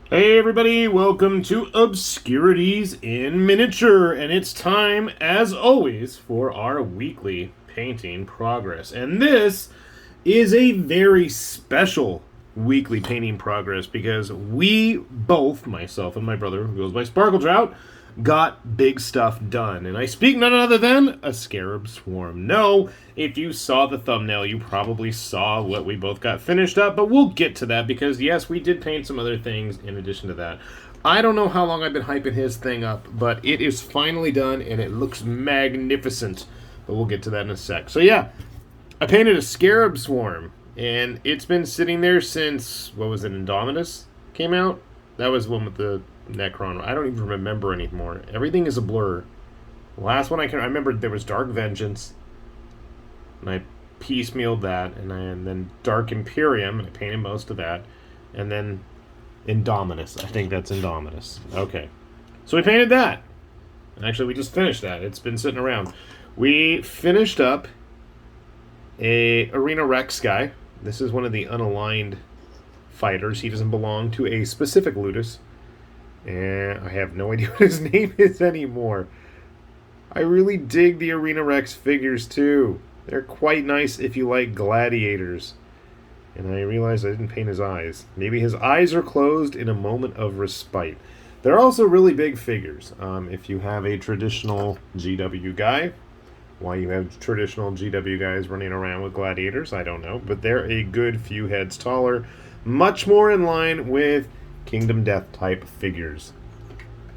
Hey everybody, welcome to Obscurities in Miniature, and it's time, as always, for our weekly painting progress. And this is a very special weekly painting progress because we both, myself and my brother, who goes by Sparkletrout, got big stuff done. And I speak none other than a scarab swarm. No, if you saw the thumbnail, you probably saw what we both got finished up, but we'll get to that because, yes, we did paint some other things in addition to that. I don't know how long I've been hyping his thing up, but it is finally done and it looks magnificent. But we'll get to that in a sec. So, yeah, I painted a scarab swarm, and it's been sitting there since, what was it, Indominus came out? That was one with the Necron. I don't even remember anymore. Everything is a blur. The last one I remember there was Dark Vengeance, and I piecemealed that, and then Dark Imperium, and I painted most of that, and then Indominus. I think that's Indominus. Okay, so we painted that. Actually, we just finished that. It's been sitting around. We finished up a Arena Rex guy. This is one of the unaligned fighters. He doesn't belong to a specific Ludus. And I have no idea what his name is anymore. I really dig the Arena Rex figures too. They're quite nice if you like gladiators. And I realized I didn't paint his eyes. Maybe his eyes are closed in a moment of respite. They're also really big figures. If you have a traditional GW guy, why you have traditional GW guys running around with gladiators, I don't know. But they're a good few heads taller. Much more in line with Kingdom Death type figures.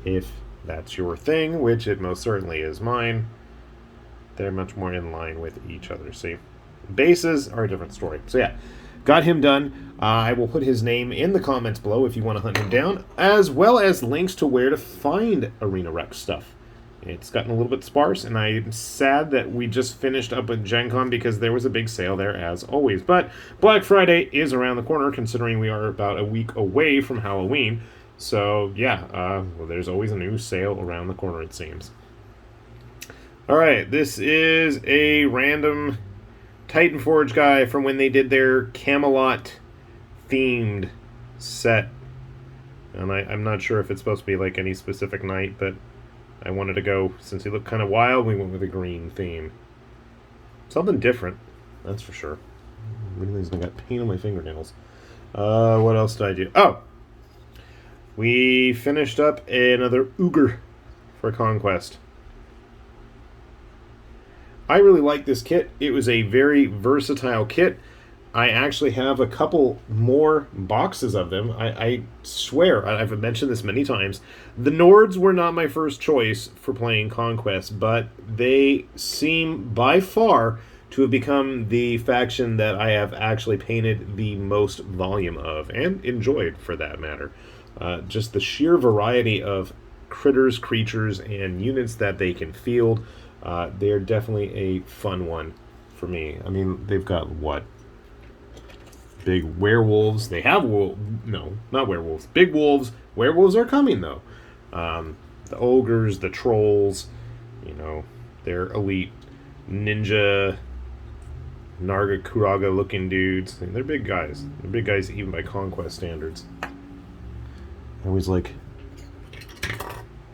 If that's your thing, which it most certainly is mine, they're much more in line with each other. See, bases are a different story. So yeah, got him done. I will put his name in the comments below if you want to hunt him down, as well as links to where to find Arena Rex stuff. It's gotten a little bit sparse, and I'm sad that we just finished up with Gen Con because there was a big sale there, as always. But Black Friday is around the corner, considering we are about a week away from Halloween. So, yeah, well, there's always a new sale around the corner, it seems. Alright, this is a random Titanforged guy from when they did their Camelot-themed set. And I'm not sure if it's supposed to be like any specific night, but I wanted to go, since he looked kind of wild, we went with a green theme. Something different, that's for sure. I realized I got paint on my fingernails. What else did I do? Oh! We finished up another Ogre for Conquest. I really like this kit. It was a very versatile kit. I actually have a couple more boxes of them. I swear, I've mentioned this many times, the Nords were not my first choice for playing Conquest, but they seem by far to have become the faction that I have actually painted the most volume of, and enjoyed for that matter. Just the sheer variety of critters, creatures, and units that they can field, they're definitely a fun one for me. I mean, they've got what? Big werewolves. They have no, not werewolves. Big wolves. Werewolves are coming though. The ogres, the trolls, you know, they're elite ninja, Narga Kuraga looking dudes. They're big guys. They're big guys even by Conquest standards. I always like.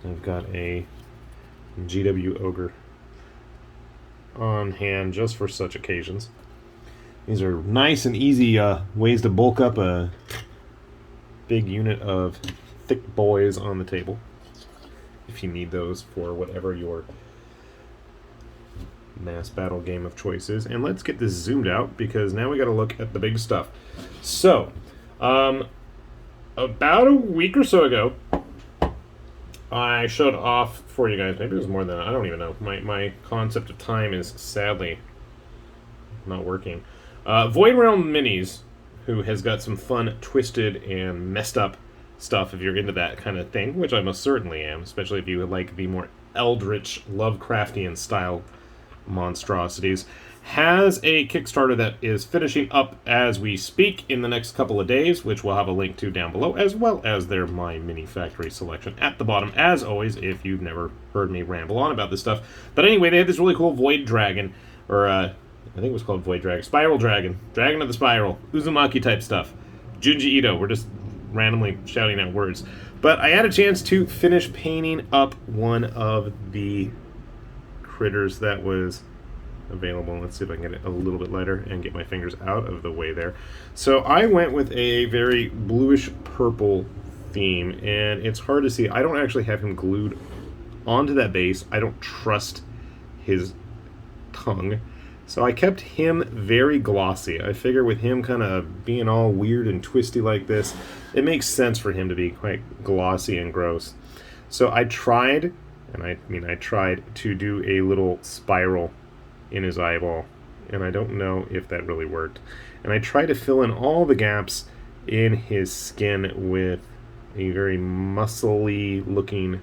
I've got a GW ogre on hand just for such occasions. These are nice and easy ways to bulk up a big unit of thick boys on the table, if you need those for whatever your mass battle game of choice is. And let's get this zoomed out, because now we got to look at the big stuff. So, about a week or so ago, I showed off for you guys, maybe it was more than that, I don't even know. My concept of time is sadly not working. Void Realm Minis, who has got some fun, twisted, and messed up stuff if you're into that kind of thing, which I most certainly am, especially if you would like the more eldritch, Lovecraftian style monstrosities, has a Kickstarter that is finishing up as we speak in the next couple of days, which we'll have a link to down below, as well as their My Mini Factory selection at the bottom, as always, if you've never heard me ramble on about this stuff. But anyway, they had this really cool Void Dragon, or I think it was called Void Dragon. Spiral Dragon. Dragon of the Spiral. Uzumaki type stuff. Junji Ito. We're just randomly shouting out words. But I had a chance to finish painting up one of the critters that was available. Let's see if I can get it a little bit lighter and get my fingers out of the way there. So I went with a very bluish purple theme, and it's hard to see. I don't actually have him glued onto that base. I don't trust his tongue. So I kept him very glossy. I figure with him kind of being all weird and twisty like this, it makes sense for him to be quite glossy and gross. So I tried, and I tried to do a little spiral in his eyeball, and I don't know if that really worked. And I tried to fill in all the gaps in his skin with a very muscly looking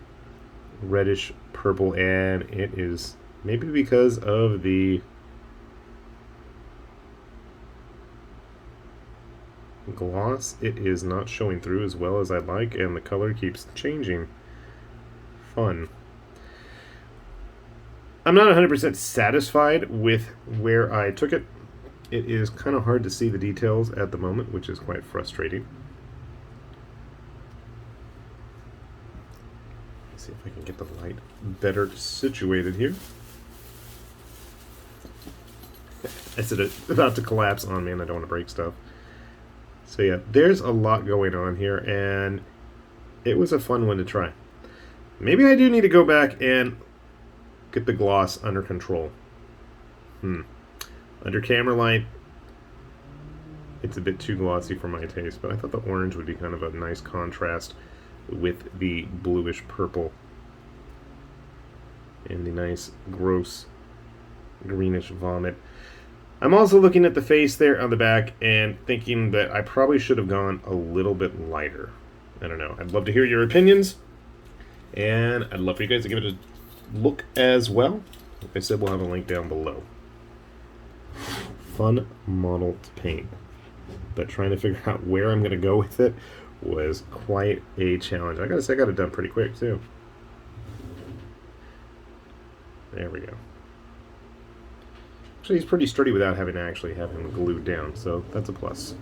reddish purple, and it is maybe because of the gloss, it is not showing through as well as I'd like, and the color keeps changing. Fun. I'm not 100% satisfied with where I took it. It is kind of hard to see the details at the moment, which is quite frustrating. Let's see if I can get the light better situated here. I said it's about to collapse on me, and I don't want to break stuff. So yeah, there's a lot going on here, and it was a fun one to try. Maybe I do need to go back and get the gloss under control. Under camera light, it's a bit too glossy for my taste, but I thought the orange would be kind of a nice contrast with the bluish purple and the nice gross greenish vomit. I'm also looking at the face there on the back and thinking that I probably should have gone a little bit lighter. I don't know. I'd love to hear your opinions, and I'd love for you guys to give it a look as well. Like I said, we'll have a link down below. Fun model to paint, but trying to figure out where I'm going to go with it was quite a challenge. I gotta say, I got it done pretty quick too. There we go. Actually, he's pretty sturdy without having to actually have him glued down, so that's a plus.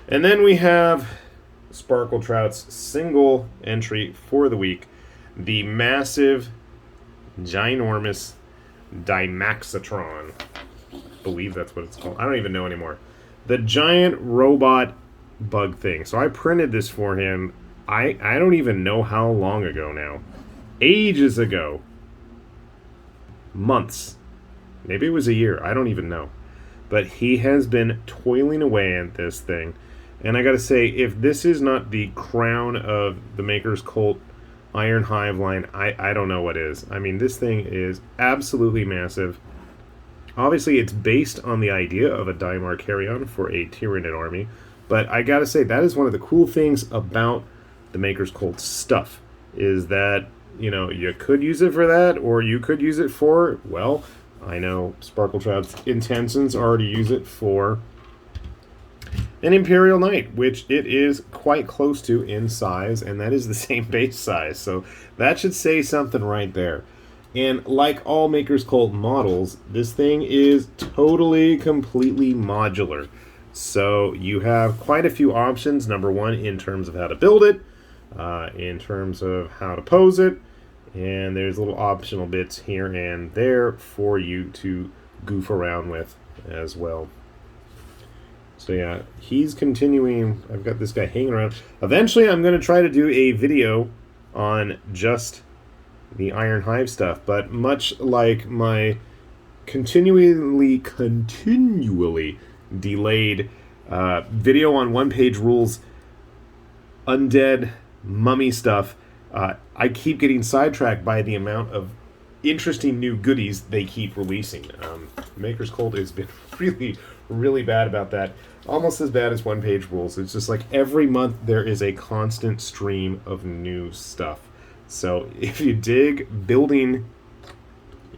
And then we have Sparkletrout's single entry for the week, the massive, ginormous Dimaxotron. I believe that's what it's called. I don't even know anymore. The giant robot bug thing. So I printed this for him, I don't even know how long ago now. Ages ago. Months. Maybe it was a year. I don't even know. But he has been toiling away at this thing. And I gotta say, if this is not the crown of the Maker's Cult Iron Hive line, I don't know what is. I mean, this thing is absolutely massive. Obviously, it's based on the idea of a Daimar carry-on for a Tyranid army. But I gotta say, that is one of the cool things about the Maker's Cult stuff. Is that, you know, you could use it for that, or you could use it for, well, I know Sparkeltrout's intentions are to use it for an Imperial Knight, which it is quite close to in size, and that is the same base size. So that should say something right there. And like all Maker's Cult models, this thing is totally, completely modular. So you have quite a few options. Number one, in terms of how to build it, in terms of how to pose it, and there's little optional bits here and there for you to goof around with as well. So yeah, he's continuing. I've got this guy hanging around. Eventually, I'm going to try to do a video on just the Iron Hive stuff, but much like my continually delayed video on one-page rules, undead mummy stuff, I keep getting sidetracked by the amount of interesting new goodies they keep releasing. Maker's Cult has been really, really bad about that. Almost as bad as one-page rules. It's just like every month there is a constant stream of new stuff. So if you dig building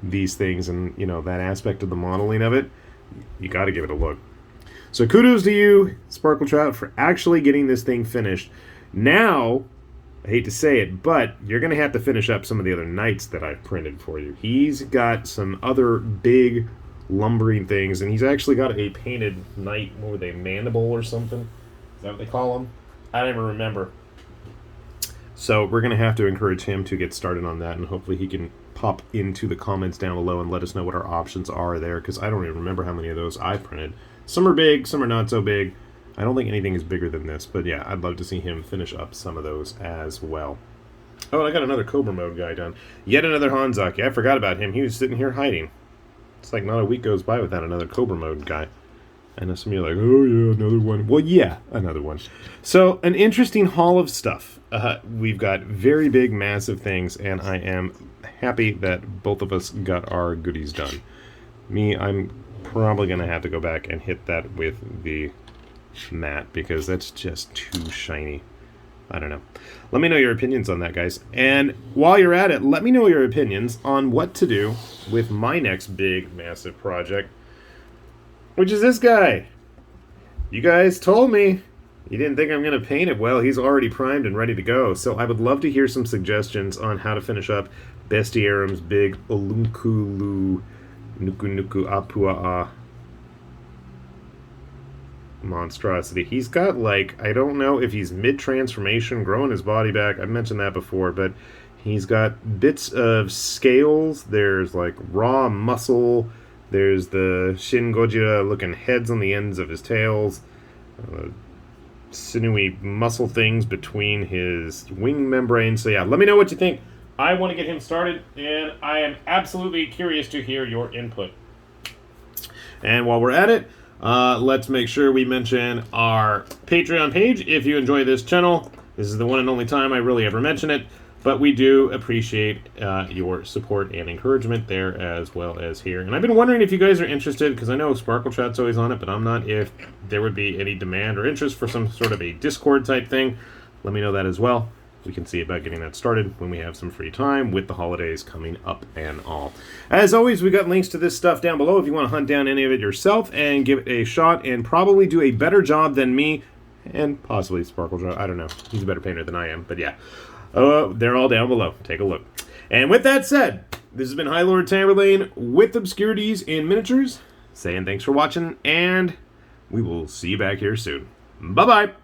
these things and, you know, that aspect of the modeling of it, you got to give it a look. So kudos to you, Sparkletrout, for actually getting this thing finished. Now, I hate to say it, but you're going to have to finish up some of the other knights that I've printed for you. He's got some other big lumbering things, and he's actually got a painted knight, what were they, mandible or something? Is that what they call them? I don't even remember. So we're going to have to encourage him to get started on that, and hopefully he can pop into the comments down below and let us know what our options are there, because I don't even remember how many of those I printed. Some are big, some are not so big. I don't think anything is bigger than this, but yeah, I'd love to see him finish up some of those as well. Oh, I got another Cobra Mode guy done. Yet another Hanzaki. I forgot about him. He was sitting here hiding. It's like not a week goes by without another Cobra Mode guy. I know some of you are like, oh yeah, another one. Well, yeah, another one. So, an interesting haul of stuff. We've got very big, massive things, and I am happy that both of us got our goodies done. Me, I'm probably going to have to go back and hit that with the matte, because that's just too shiny. I don't know. Let me know your opinions on that, guys. And while you're at it, let me know your opinions on what to do with my next big, massive project, which is this guy. You guys told me you didn't think I'm going to paint it well. He's already primed and ready to go. So I would love to hear some suggestions on how to finish up Bestiarim's big Olunkulu Nuku Apua'a monstrosity. He's got, like, I don't know if he's mid-transformation, growing his body back. I've mentioned that before, but he's got bits of scales. There's, like, raw muscle. There's the Shin Gojira-looking heads on the ends of his tails. Sinewy muscle things between his wing membranes. So yeah, let me know what you think. I want to get him started, and I am absolutely curious to hear your input. And while we're at it, let's make sure we mention our Patreon page. If you enjoy this channel, this is the one and only time I really ever mention it, but we do appreciate your support and encouragement there as well as here. And I've been wondering if you guys are interested, because I know Sparkletrout's always on it, but I'm not, if there would be any demand or interest for some sort of a Discord type thing. Let me know that as well. We can see about getting that started when we have some free time with the holidays coming up and all. As always, we got links to this stuff down below if you want to hunt down any of it yourself and give it a shot and probably do a better job than me and possibly Sparkletrout. I don't know. He's a better painter than I am, but yeah. They're all down below. Take a look. And with that said, this has been High Lord Tamerlane with Obscurities in Miniatures, saying thanks for watching, and we will see you back here soon. Bye-bye!